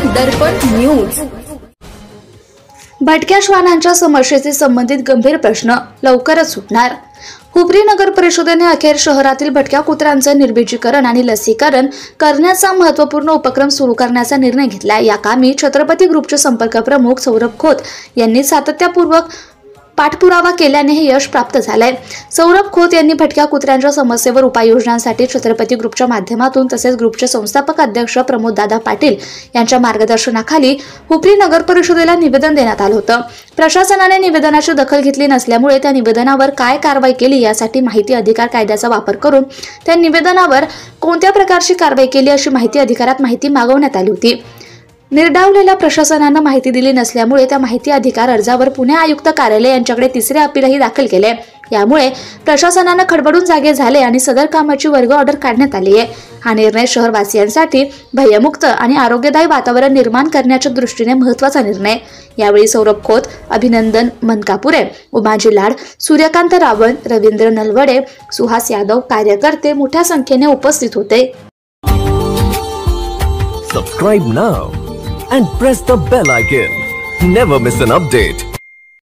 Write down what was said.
दर्पण news. भटक्या श्वानांच्या समस्येशी संबंधित गंभीर प्रश्न लवकरच सुटणार। हुपरी नगर परिषदेने अखेर शहरातील भटक्या कुत्र्यांचे निर्बीजीकरण आणि लसीकरण करण्याचा महत्त्वपूर्ण उपक्रम सुरू करण्याचा निर्णय घेतला। या कामी छत्रपती ग्रुपचे संपर्क प्रमुख सौरभ खोत यांनी सातत्यपूर्वक पाठपुरावा केल्याने हे यश प्राप्त झाले। सौरभ खोत यांनी भटक्या कुत्र्यांच्या समस्येवर उपाययोजनांसाठी छत्रपती ग्रुपच्या माध्यमातून तसेच ग्रुपचे संस्थापक अध्यक्ष प्रमोद दादा पाटील यांच्या मार्गदर्शनाखाली हुपरी नगर परिषदेला निवेदन देण्यात आलं होतं। प्रशासनाने निवेदनाची दखल घेतली नसल्यामुळे त्या निवेदनावर काय कारवाई केली यासाठी माहिती अधिकार कायद्याचा वापर करून त्या निवेदनावर कोणत्या प्रकारची कारवाई केली अशी माहिती अधिकारात माहिती मागवण्यात आली होती। निर्डावलेल्या प्रशासनाने माहिती दिली नसल्यामुळे त्या माहिती अधिकार अर्जावर पुणे आयुक्त कार्यालय यांच्याकडे तिसरे अपीलही दाखल केले। यामुळे प्रशासनाने खडबडून जागे झाले आणि सदर कामाची वर्ग ऑर्डर काढण्यात आली आहे। हा निर्णय शहरवासियांसाठी भयमुक्त आणि आरोग्यदायी वातावरण निर्माण करण्याच्या दृष्टीने महत्त्वाचा निर्णय। यावेळी सौरभ खोत, अभिनंदन मनकापुरे, उमाजी लाड, सूर्यकांत रावण, रवींद्र नलवडे, सुहास यादव कार्यकर्ते मोठ्या संख्येने उपस्थित होते। Subscribe now and press the bell icon. Never miss an update.